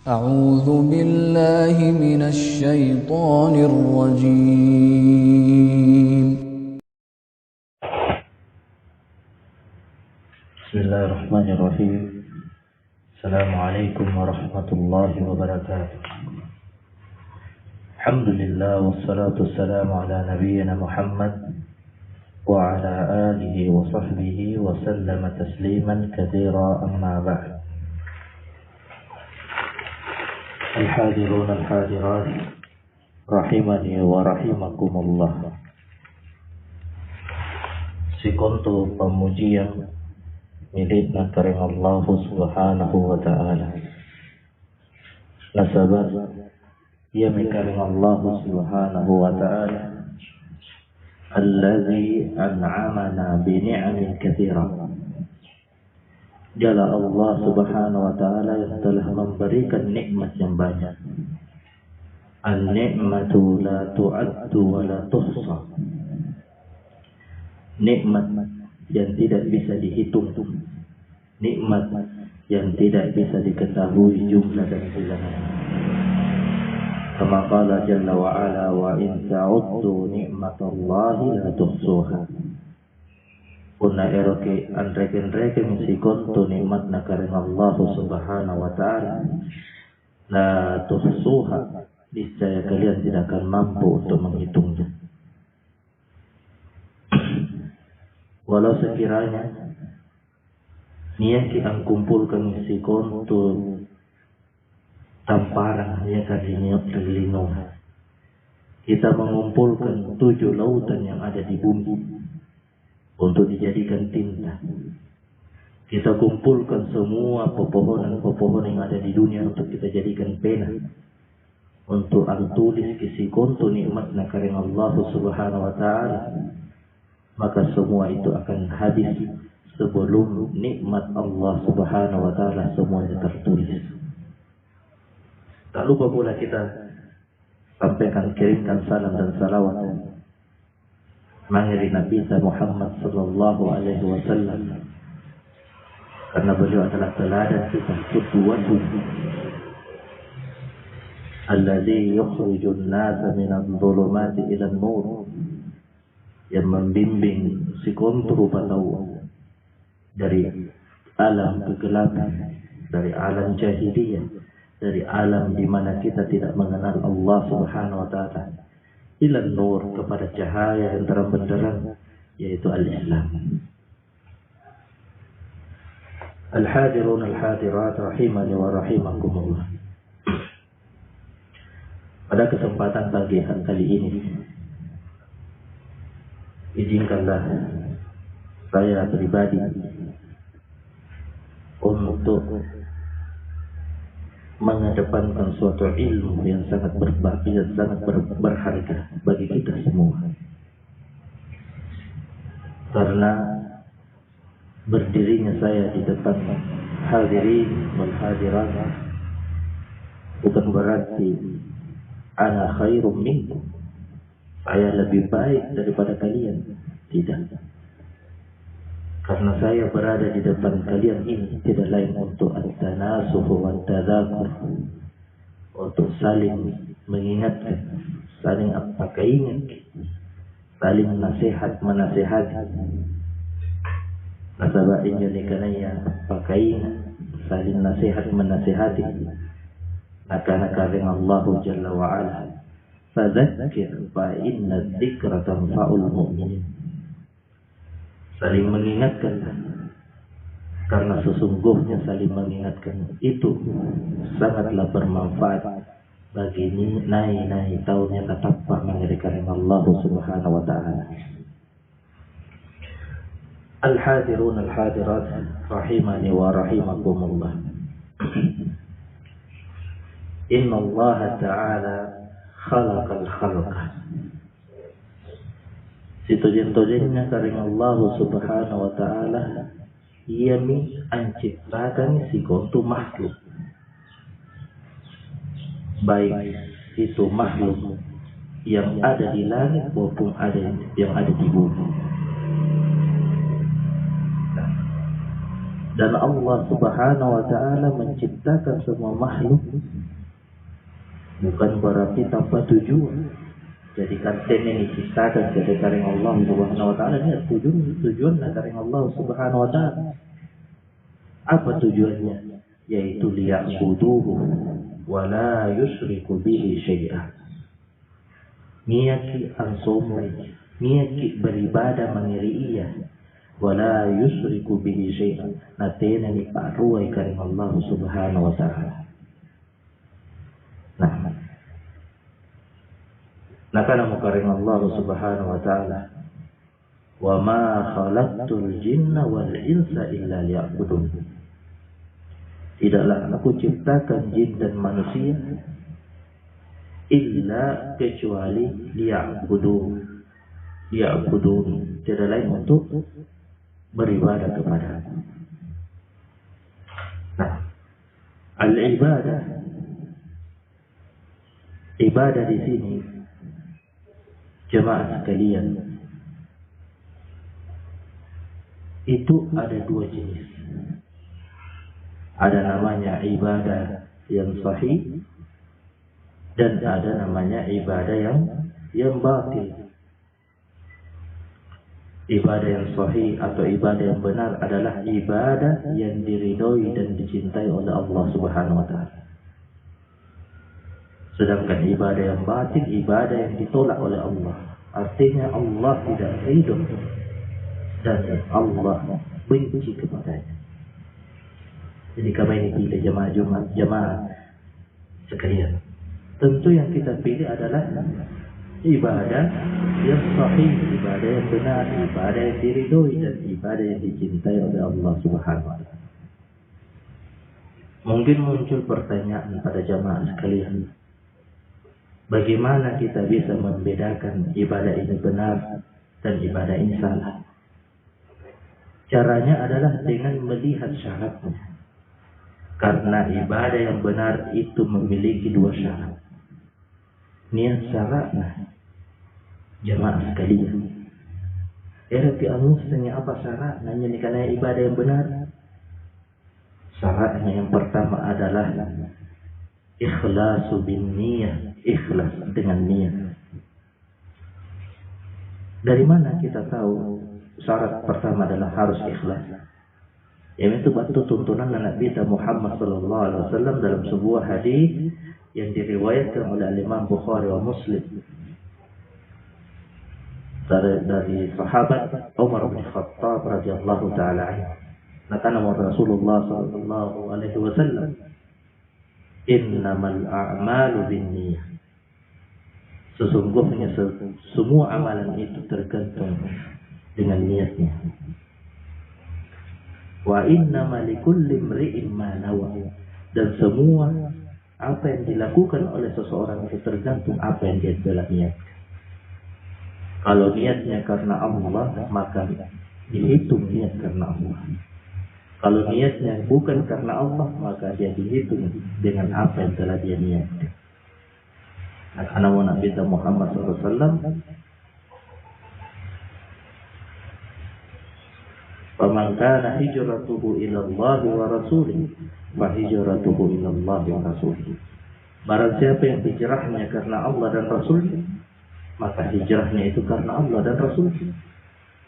أعوذ بالله من الشيطان الرجيم. بسم الله الرحمن الرحيم. السلام عليكم ورحمة الله وبركاته. الحمد لله والصلاة والسلام على نبينا محمد وعلى آله وصحبه وسلم تسليما كثيرا، أما بعد. الحاضرون الحاضرات rahimani wa rahimakumullah. Sikonto pemujian milik karim Allah subhanahu wa ta'ala. Nasabah ia mikarim Allah subhanahu wa ta'ala alladhi an'amana bini'amin kathira. Jalla Allah subhanahu wa ta'ala yang telah memberikan nikmat yang banyak. An-ni'matu la tu'addu wa la tuhsa. Nikmat yang tidak bisa dihitung, nikmat yang tidak bisa diketahui jumlah dan bilangan. Kama qala jalla wa ala wa in ta'uddu ni'matallahi la tuhsuha. Kuna eroke anreken-reken sikon tu nikmat nakaring Allah subhanahu wa ta'ala la tuhsuha. Niscaya kalian tidak akan mampu untuk menghitungnya. Walau sekiranya niat kita kumpulkan sikon tu tamparan ya kadinya terlinung. Kita mengumpulkan 7 lautan yang ada di bumi untuk dijadikan tinta. Kita kumpulkan semua pepohonan-pepohonan yang ada di dunia untuk kita jadikan pena, untuk tulis kisi kontu nikmat nakaring Allah subhanahu wa ta'ala, maka semua itu akan habis sebelum nikmat Allah subhanahu wa ta'ala semuanya tertulis. Tak lupa pula kita sampaikan, kirimkan salam dan salawat mengiring Nabi Muhammad sallallahu alaihi wasallam, karena beliau adalah teladan kita, qudwatun alladzi yukhrijun nasa minadh dhulumati ila an-nur, yang membimbing si kontru patau dari alam kegelapan, dari alam jahiliyah, dari alam di mana kita tidak mengenal Allah subhanahu wa ta'ala, ila nur, kepada cahaya yang terang benderang, yaitu al-Islam. Al-hadirun al-hadirat rahimani wa rahimakumullah. Pada kesempatan pagi kali ini, izinkanlah saya pribadi untuk mengedepankan suatu ilmu yang sangat berharga bagi kita semua. Karena berdirinya saya di depan hadirin wal hadirat bukan berarti ana khairum minkum, saya lebih baik daripada kalian. Tidak. Karena saya berada di depan kalian ini tidak lain untuk at-tanasuh wa at-tadzakur, untuk saling mengingatkan, saling ingat, saling nasihat menasihati. Nasabah ini kanaya pakain saling nasihat menasihati. Naka-naka Allah Jalla wa Ala, fadzakir fa inna dzikra tanfa'ul mu'minin. Saling mengingatkan, karena sesungguhnya saling mengingatkan itu sangatlah bermanfaat bagi nai tahunnya tatapah mengerikan Allah subhanahu wa ta'ala. Al-hadirun al-hadirat rahimani wa rahimakumullah. Inna Allah ta'ala khalaqal khalqa. Situjen-tujennya karing Allah subhanahu wa ta'ala, ia menciptakan si kontu makhluk, baik itu makhluk yang ada di langit maupun yang ada di bumi. Dan Allah Subhanahu wa ta'ala menciptakan semua makhluk bukan berarti tanpa tujuan. Jadi kanten ini diciptakan jadi karena Allah Subhanahu wa ta'ala, ini tujuan karena Allah Subhanahu wa ta'ala. Apa tujuannya? Yaitu liya'buduhu wa la yusyriku bihi syai'ah. Niyaki ansomo, niyaki beribadah mengiri ia, wa la yusyriku bihi syai'ah. Natena ni paruai karena Allah Subhanahu wa ta'ala. Nah kana mukaring Allah Subhanahu wa ta'ala, wa ma khalaqtul jinna wal insa illa liya'budun. Tidaklah aku ciptakan jin dan manusia illa kecuali liya'budun, tidak lain untuk beribadah kepada aku. Nah, ibadah di sini jemaah sekalian, itu ada dua jenis. Ada namanya ibadah yang sahih dan ada namanya ibadah yang batil. Ibadah yang sahih atau ibadah yang benar adalah ibadah yang diridhoi dan dicintai oleh Allah Subhanahu wa ta'ala. Sedangkan ibadah yang batil, ibadah yang ditolak oleh Allah. Artinya Allah tidak ridho dan Allah benci kepadanya. Jadi kami ini pilih jemaah sekalian. Tentu yang kita pilih adalah ibadah yang sahih, ibadah yang benar, ibadah yang diridhoi dan ibadah yang dicintai oleh Allah Subhanahu wa ta'ala. Mungkin muncul pertanyaan pada jemaah sekalian, bagaimana kita bisa membedakan ibadah ini benar dan ibadah ini salah? Caranya adalah dengan melihat syaratnya. Karena ibadah yang benar itu memiliki dua syarat. Niat syaratnya, jemaah sekalian. Tapi amusnya apa syaratnya nih karena ibadah yang benar? Syaratnya yang pertama adalah ikhlasu bin niyah, ikhlas dengan niat. Dari mana kita tahu syarat pertama adalah harus ikhlas? Itu batu tuntunan Nabi Muhammad sallallahu alaihi wasallam dalam sebuah hadis yang diriwayatkan oleh Imam Bukhari wa Muslim dari sahabat Umar bin Khattab radhiyallahu taala anhu. Kata Rasulullah sallallahu alaihi wasallam, innamal a'malu binniyah. Sesungguhnya semua amalan itu tergantung dengan niatnya. Wa innama likulli imri'in ma nawa. Dan semua apa yang dilakukan oleh seseorang itu tergantung apa yang dia telah niatkan. Kalau niatnya karena Allah, maka dihitung niat karena Allah. Kalau niatnya bukan karena Allah, maka dia dihitung dengan apa yang telah dia niatkan. Karena Nabi Muhammad SAW, faman kana hijratuhu ila Allah wa rasulih, fa hijratuhu ila Allah wa rasulih. Barang siapa yang hijrahnya karena Allah dan Rasulnya, maka hijrahnya itu karena Allah dan Rasulnya.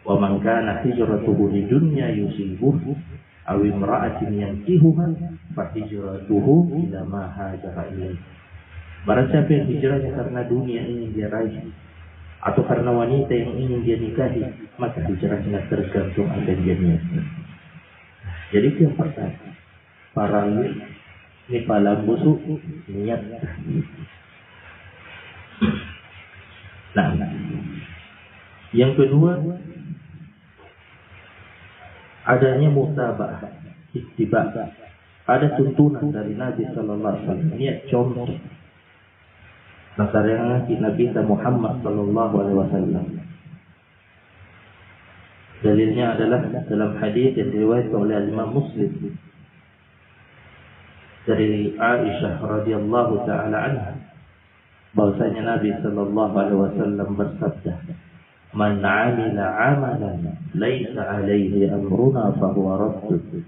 Wa man kana hijratuhu lidunya yusibuhu aw imra'atin yankihuha, fa hijratuhu ila ma hajara ilaihi. Barang siapa yang hijrahnya karena dunia ini dia raih atau karena wanita yang ingin dia nikahi, maka hijrahnya tergantung apa yang dia niatkan. Jadi itu yang pertama. Para ini palang busuk niat. Nah, yang kedua adanya mutabah, ittiba. Ada tuntunan dari Nabi sallallahu alaihi wasallam. Niat contoh. Nasarnya Nabi Muhammad sallallahu alaihi wasallam. Dalilnya adalah dalam hadis yang diriwayatkan oleh Imam Muslim dari Aisyah radhiyallahu taala anha, bahwasanya Nabi sallallahu alaihi wasallam bersabda, "Man 'amila 'amalan laisa 'alaihi amruna fa huwa radd."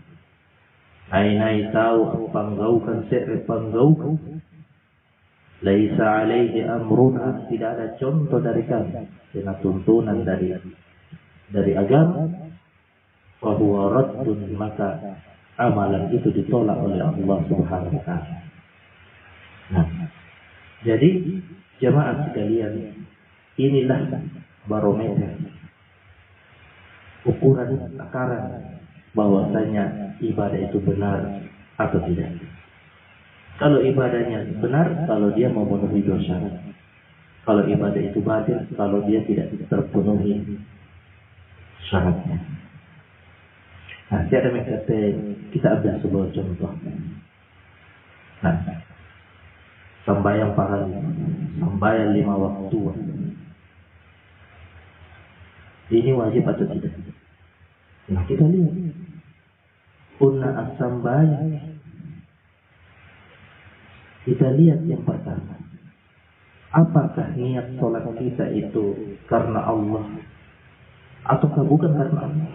Ainai tahu panggaukan panggaukan. Laisa alaihi amruna, tidak ada contoh dari kami dengan tuntunan dari agama. Wa huwa raddun, maka amalan itu ditolak oleh Allah Subhanahu wa taala. Nah, jadi jemaah sekalian, inilah barometer, ukuran takaran bahwasanya ibadah itu benar atau tidak. Kalau ibadahnya benar, kalau dia memenuhi dua syarat. Kalau ibadah itu batil, kalau dia tidak terpenuhi syaratnya. Nah, tiada kata kita ambil sebuah contoh. Nah, sembahyang pagi, sembahyang 5 waktu. Ini wajib atau tidak? Nah, kita lihat. Punna as-sembahyang. Kita lihat yang pertama. Apakah niat sholat kita itu karena Allah ataukah bukan karena Allah?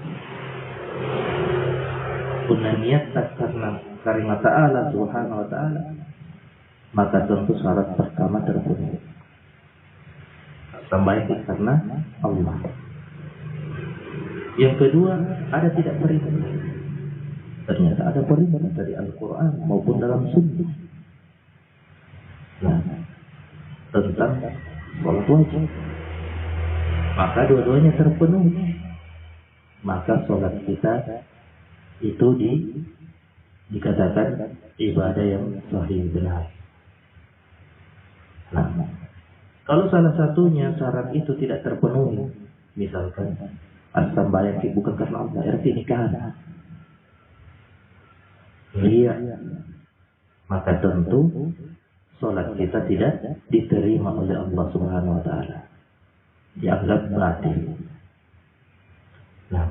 Punna niat karena Ta'ala Subhanahu wa ta'ala, maka tentu syarat pertama terpenuhi. Sembahyang karena Allah. Yang kedua, ada tidak perintah? Ternyata ada perintah dari Al-Quran maupun dalam Sunnah. Nah, tentang sholat wajib. Maka dua-duanya terpenuhi. Maka sholat kita itu dikatakan ibadah yang sahih benar. Nah, kalau salah satunya syarat itu tidak terpenuhi, misalkan as-sembahyang bukan karena Allah, arti nikahan. Iya, maka tentu sholat kita tidak diterima oleh Allah Subhanahu wa ta'ala, dianggap batil. Nah,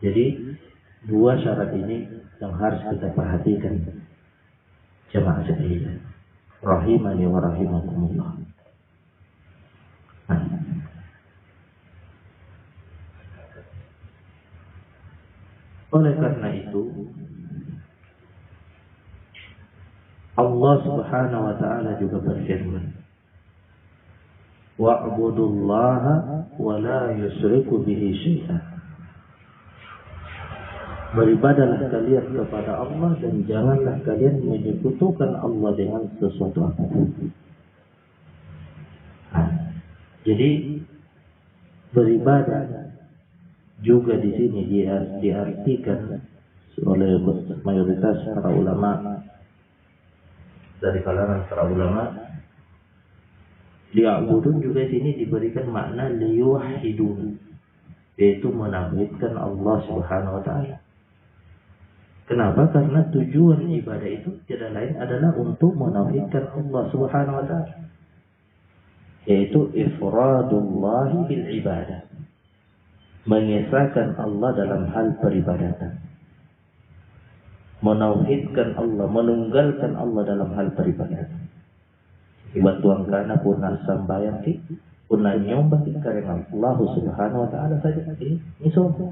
jadi dua syarat ini yang harus kita perhatikan, jemaah sekalian, rahimani wa rahimakumullah. Nah, oleh karena itu Allah Subhanahu wa ta'ala juga berfirman, wa'budullaha wa la yusriku bihi syai'an. Beribadahlah kalian kepada Allah dan janganlah kalian menyekutukan Allah dengan sesuatu apapun. Nah, jadi beribadah juga di sini diartikan oleh mayoritas para ulama, dari kalangan para ulama, liya'budun juga di sini diberikan makna liyuwahhidun, yaitu menauhidkan Allah Subhanahu wa ta'ala. Kenapa? Karena tujuan ibadah itu tidak lain adalah untuk menauhidkan Allah Subhanahu wa ta'ala, yaitu ifradullahi bil ibadah, mengesahkan Allah dalam hal peribadatan, menauhidkan Allah, menunggalkan Allah dalam hal peribadatan. Ibadah tuang kana puna sambayang ki, puna nyombah karena Allah Subhanahu wa ta'ala saja. Ini semua.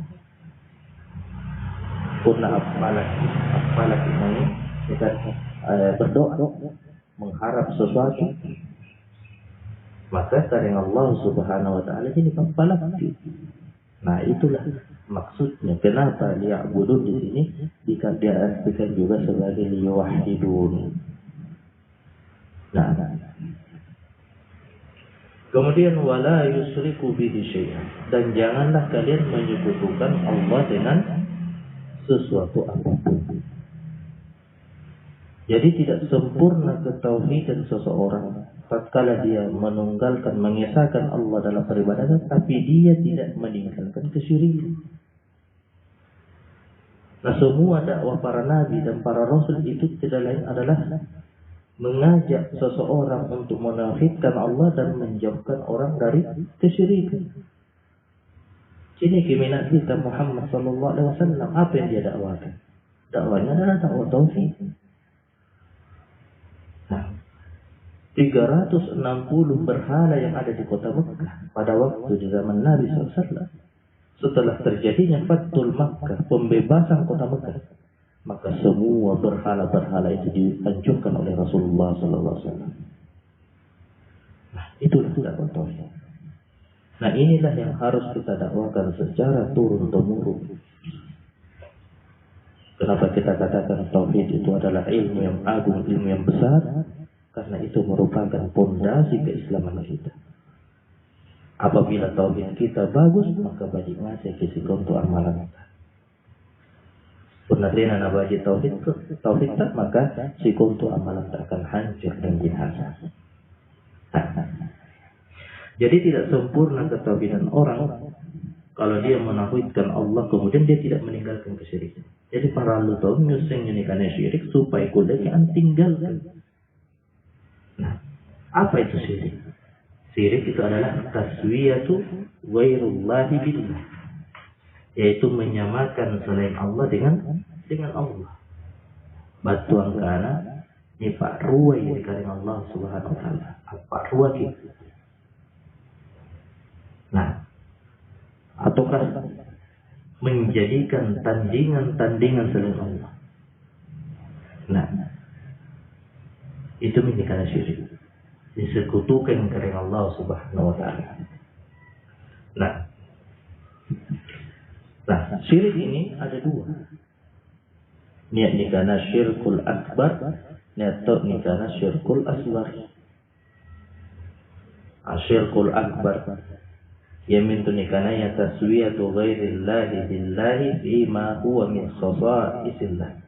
Puna apalagi ini kita berdoa, mengharap sesuatu, maka karena Allah Subhanahu wa ta'ala ini apalagi. Nah, itulah maksudnya kenapa liya'budun di sini diartikan juga sebagai liyuwahhidun. Nah, kemudian wala yusriku bihi syai'an, dan janganlah kalian menyekutukan Allah dengan sesuatu apapun. Jadi tidak sempurna ketauhidan seseorang tatkala dia menunggalkan, mengesahkan Allah dalam peribadatan, tapi dia tidak meninggalkan kesyirikan. Nah, semua dakwah para nabi dan para rasul itu tidak lain adalah mengajak seseorang untuk menauhidkan Allah dan menjauhkan orang dari kesyirikan. Ini keminat kita Muhammad sallallahu alaihi wasallam, apa yang dia dakwakan? Dakwanya adalah dakwah tauhid. Nah, 360 berhala yang ada di kota Mekah pada waktu di zaman Nabi SAW. Setelah terjadinya Fathul Makkah, pembebasan kota Mekah, maka semua berhala-berhala itu dihancurkan oleh Rasulullah sallallahu alaihi wasallam. Nah, itulah dakwah tauhid. Nah, inilah yang harus kita dakwakan secara turun-temurun. Kenapa kita katakan tauhid itu adalah ilmu yang agung, ilmu yang besar? Karena itu merupakan pondasi keislaman kita. Apabila tauhid kita bagus, maka bagi masih kisi untuk amalan kita. Punadena nabaji tauhid tak, maka si untuk amalan tak akan hancur dan binasa. Jadi tidak sempurna ketauhidan orang kalau dia menauhidkan Allah kemudian dia tidak meninggalkan kesyirikan. Jadi para tahu nyuseng karena syirik supaya kudanya tinggalkan. Nah, apa itu syirik? Syirik itu adalah taswiyatu ghairullahi billah, yaitu menyamakan selain Allah dengan Allah. Batuang kana ni pak ruwai di karing Allah Subhanahu wa taala. Apa ruwai? Nah, ataukah menjadikan tandingan selain Allah. Nah, itu menjadikan syirik. Disekutukan dengan Allah Subhanahu wa taala. Nah, syirik ini ada dua. Niat nikana syirkul akbar, niat nikana syirkul asghar. Asyirkul akbar yamin tunikana ya taswiyatu ghairillahi billahi bima huwa min khasa'isillah,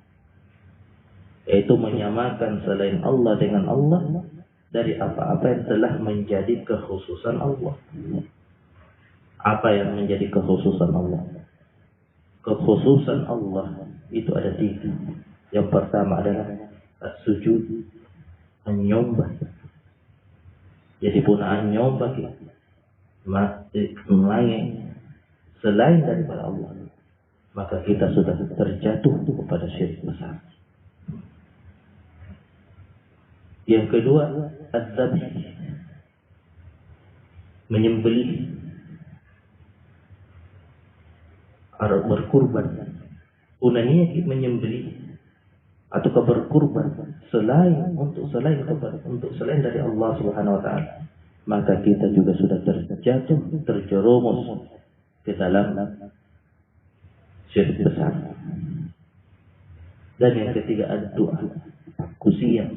yaitu menyamakan selain Allah dengan Allah dari apa-apa yang telah menjadi kekhususan Allah. Apa yang menjadi kekhususan Allah? Kekhususan Allah itu ada tiga. Yang pertama adalah sujud, menyembah. Jadi punaan nyombah melayani selain daripada Allah, maka kita sudah terjatuh kepada syirik besar. Yang kedua, az-zabh, menyembelih, berkurban. Unaninya menyembelih atau berkurban untuk selain dari Allah Subhanahu wa taala, maka kita juga sudah terjerumus ke dalam syirik besar. Dan yang ketiga doa, kusiyah,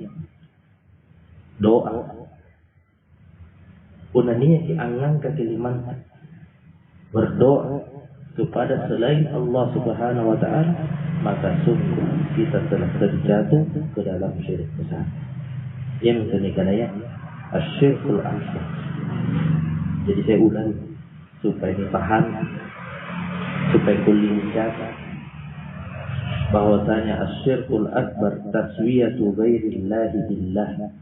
doa. Unaninya diangang ke kalimat berdoa kepada selain Allah Subhanahu wa taala, maka sungguh kita telah terjatuh ke dalam syirik besar. Yang demikian ya, asyirkul akbar. Jadi saya ulang supaya dipaham, supaya kulit mencatat bahwasanya asyirkul akbar taswiyatu ghairillahi billah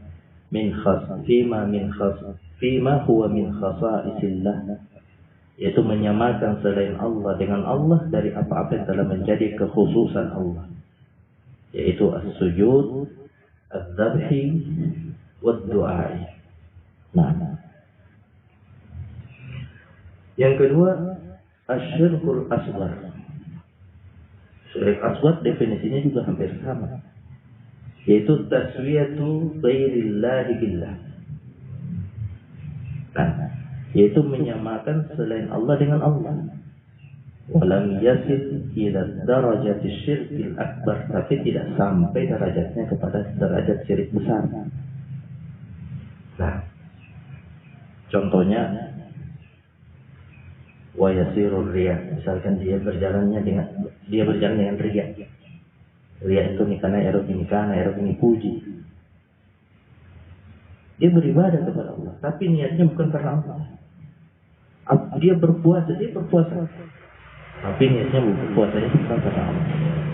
min fima huwa min khasa'isillah, yaitu menyamakan selain Allah dengan Allah dari apa-apa yang telah menjadi kekhususan Allah, yaitu as-sujud, az-zabhi, wad-du'a. Nah, yang kedua, asyirkul asghar. Syirik asghar definisinya juga hampir sama, yaitu taswiyatu ghairillahi billah. Nah, yaitu menyamakan selain Allah dengan Allah. Walam yasil ila darajati syirkil akbar, tapi tidak sampai derajatnya kepada derajat syirik besar. Nah, contohnya wa yasirur riya, misalkan dia berjalan dengan riya. Riya itu nikana erok ini puji. Dia beribadah kepada Allah, tapi niatnya bukan karena Allah. Dia berpuasa, tapi niatnya puasanya bukan karena Allah.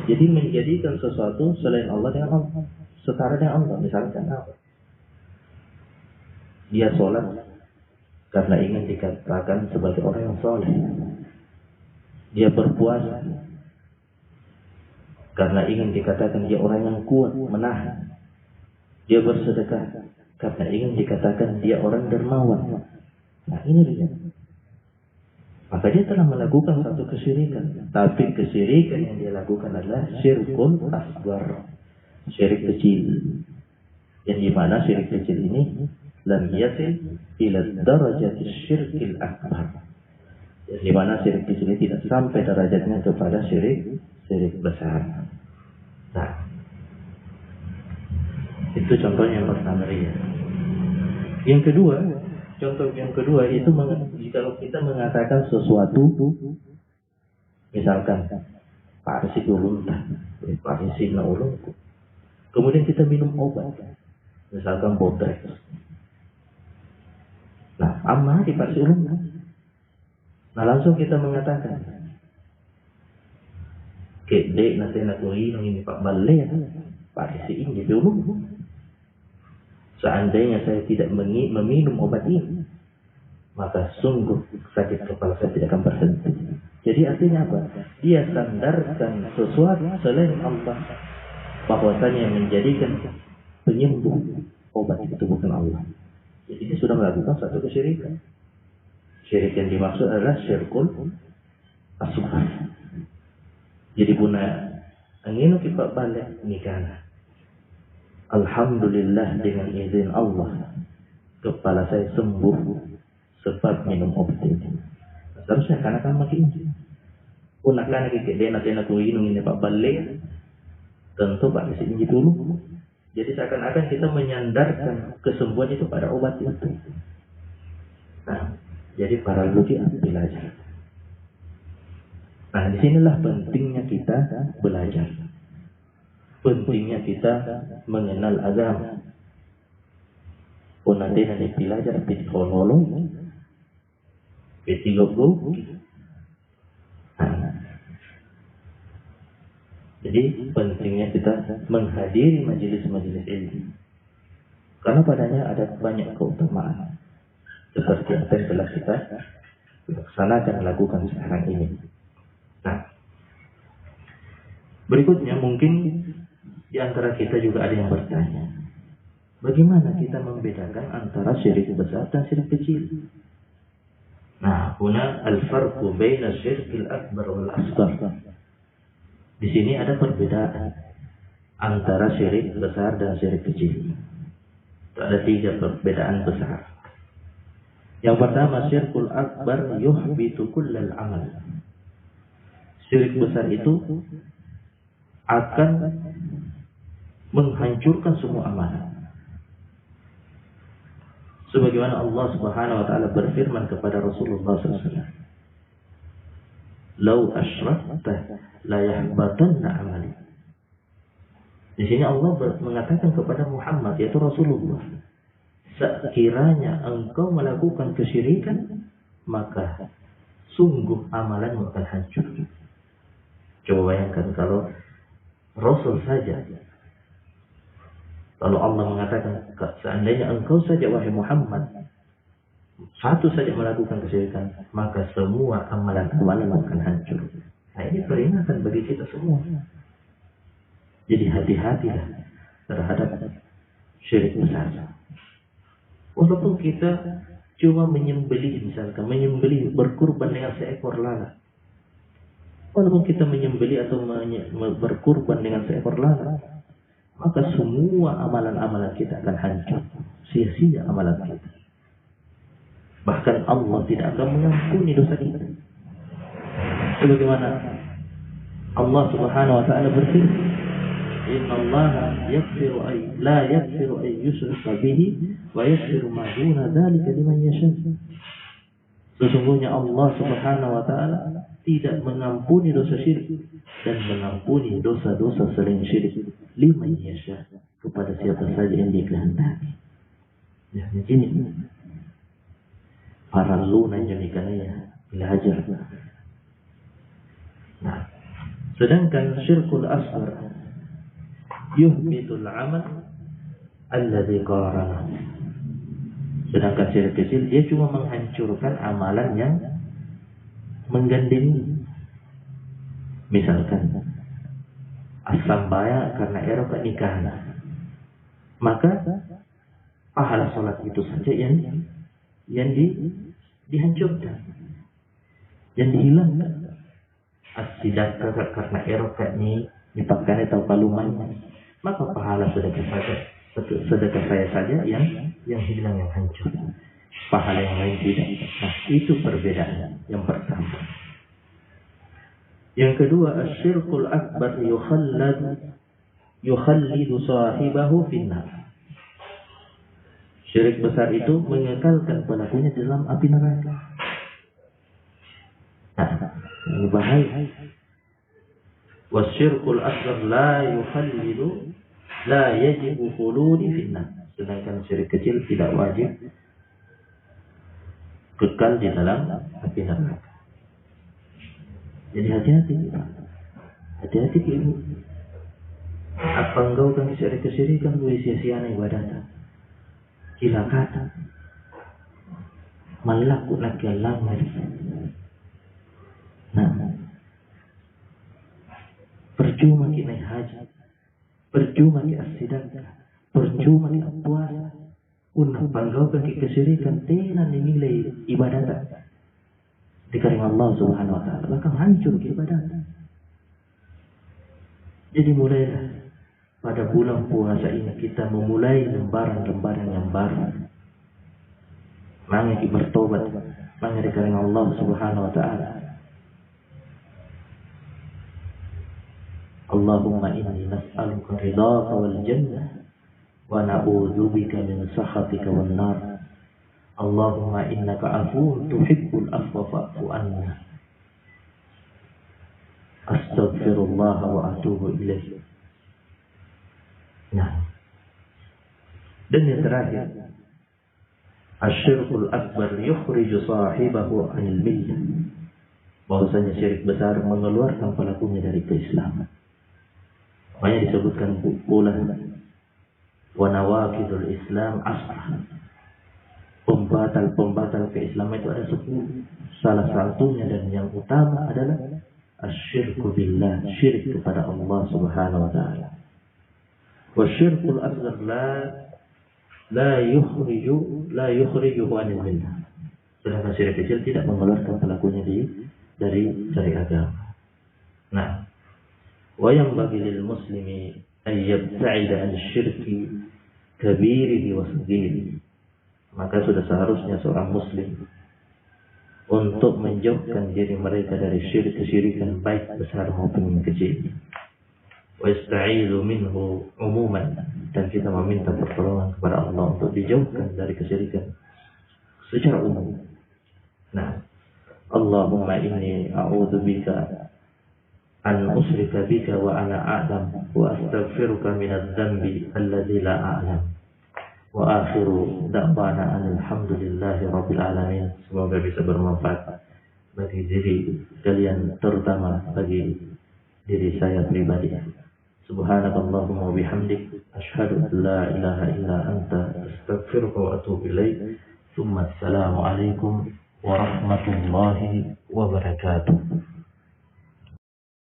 Jadi menjadikan sesuatu selain Allah dengan Allah, setara dengan Allah. Misalkan apa? Dia sholat karena ingin dikatakan sebagai orang yang soleh. Dia berpuasa karena ingin dikatakan dia orang yang kuat, menahan. Dia bersedekah karena ingin dikatakan dia orang dermawan. Nah, ini dia. maka dia telah melakukan satu kesyirikan. Tapi kesyirikan yang dia lakukan adalah syirkul asghar, syirik kecil. Yang dimana syirik kecil ini lam yasil ila darajati syirkil akbar. Yang dimana syirik kecil ini tidak sampai derajatnya kepada syirik besar. Nah, itu contohnya yang pertama ya. Yang kedua, contoh yang kedua itu kalau kita mengatakan sesuatu, misalkan parisi ulun, parisi na ulun, kemudian kita minum obat, misalkan Bodrex. Nah, amma di parisi ulun. Nah, langsung kita mengatakan, kede nanti nak ini Pak Bale ya, parisi ini dulu. Seandainya saya tidak meminum obat ini, maka sungguh sakit kepala saya tidak akan berhenti. Jadi artinya apa? Dia sandarkan sesuatu selain Allah, bahwasanya yang menjadikan penyembuh obat itu bukan Allah. Jadi dia sudah melakukan satu kesyirikan. Syirik yang dimaksud adalah syirkul asghar. Jadi puna angin kita balik nikah. Alhamdulillah dengan izin Allah kepala saya sembuh sebab minum obat ini. Seharusnya kan makin punakan lagi dia nanti nak minum ini Pak balik. Tentu Pak di sini dulu. Jadi seakan-akan kita menyandarkan kesembuhan itu pada obat itu. Nah, jadi para lagi belajar. Nah, disinilah pentingnya kita belajar. Pentingnya kita mengenal agama. Nanti belajar di holo-holo, P30. Jadi pentingnya kita menghadiri majelis-majelis ilmu. Karena padanya ada banyak keutamaan. Seperti apa yang telah kita laksanakan lakukan sekarang ini. Nah, berikutnya mungkin di antara kita juga ada yang bertanya, bagaimana kita membedakan antara syirik besar dan syirik kecil? Nah, huna al-farqu baina syirkil akbar wal asghar. Di sini ada perbedaan antara syirik besar dan syirik kecil. Ada 3 perbedaan besar. Yang pertama, syirkul akbar yuhbitu kullal amal. Syirik besar itu akan menghancurkan semua amalan. Sebagaimana Allah Subhanahu wa taala berfirman kepada Rasulullah SAW, "Lau asyrakta la yahbatanna amali." Di sini Allah mengatakan kepada Muhammad, yaitu Rasulullah, sekiranya engkau melakukan kesyirikan, maka sungguh amalanmu akan hancur. Coba bayangkan kalau Rasul saja, kalau Allah mengatakan, seandainya engkau saja wahai Muhammad satu saja melakukan kesyirikan, maka semua amalan-amalan akan hancur. Nah, ini peringatan bagi kita semua. Jadi hati-hatilah terhadap syirik besar. Walaupun kita cuma menyembelih, misalkan menyembelih berkurban dengan seekor lalat. Walaupun kita menyembelih atau berkurban dengan seekor lalat, maka semua amalan-amalan kita akan hancur. Sia-sia amalan kita. Bahkan Allah tidak akan mengampuni dosa kita. Sebagaimana Allah Subhanahu wa taala berfirman, "Inna Allah la yaghfiru an yushraka bihi wa yaghfiru ma duna dzalika liman yasha." Sesungguhnya Allah Subhanahu wa taala tidak mengampuni dosa syirik dan mengampuni dosa-dosa selain syirik liman yasha, kepada siapa saja yang dikehendaki. Ya, ini para luna jamikannya belajar. Nah, sedangkan syirkul asghar yuhbitul amal alladhi qarana. Sedangkan syirik kecil dia cuma menghancurkan amalan yang menggandeng. Misalkan as-sambaya karena era pernikahan, maka pahala sholat itu saja yang dihancurkan. yang dihilangkan. As-sidaqah karena erok ni dipakai atau kalumanya, maka pahala sedekah saya saja yang hilang, yang hancur. Pahala yang lain tidak. Nah, itu perbedaannya yang pertama. Yang kedua, asyirkul akbar yukhallidu sahibahu finnar. Syirik besar itu mengekalkan pelakunya dalam api neraka. Nah, ini bahaya. Wasyirkul akbar la yukhallidu la yajibu khuludi finnar. Sedangkan syirik kecil tidak wajib kekal di dalam api neraka. Jadi hati-hati, hati-hati ibu. Apa engkau kan kesyirikan gue sia-sia ibadah? Gila kata, melakukan kelam. Nah, percuma kita haji, percuma kita sidang, percuma kita puasa. Unang panggau kan kesyirikan tenan dinilai ibadah dikarenakan Allah Subhanahu wa taala, bahkan hancur ibadah. Jadi mulailah pada bulan puasa ini kita memulai lembaran-lembaran yang baru. Mari kita bertobat, mari dikarenakan Allah Subhanahu wa taala. Allahumma inni nas'aluka ridhaka wal jannah wa na'udzubika min sakhatika wan nar. Allahumma innaka afuwwun tuhibbul afwa fa'fu anna. Astaghfirullah wa atubu ilaih. Nah, dan yang terakhir, asyirkul akbar yukhriju sahibahu anil millah. Bahwasanya syirik besar mengeluarkan pelakunya dari keislaman. Makanya disebutkan pula wa nawaqidul Islam as'ah. Pembatal keislaman itu ada 10. Salah satunya dan yang utama adalah asyirku billah, syirik kepada Allah Subhanahu wa taala. Wa syirkul asghar la yukhrijuhu anil millah. Sedangkan syirik kecil tidak mengeluarkan pelakunya dari agama. Nah, wa yanbaghi lil muslimi an yabta'ida an syirki kabirihi wa saghirihi. Maka sudah seharusnya seorang muslim untuk menjauhkan diri mereka dari syirik kesyirikan baik besar maupun kecil. Wa yasta'izu minhu umuman, dan kita meminta pertolongan kepada Allah untuk dijauhkan dari kesyirikan secara umum. Nah, Allahumma inni a'udzubika an usyrika bika wa ana a'lam wa astaghfiruka minadz dzambi alladzi la a'lam. Wa akhiru da'wana alhamdulillahi rabbil alamin. Semoga bisa bermanfaat bagi diri kalian, terutama bagi diri saya pribadi. Subhanakallahumma wa bihamdik asyhadu an la ilaha illa anta astaghfiruka wa atubu ilaik. Tsumma assalamu alaikum warahmatullahi wabarakatuh.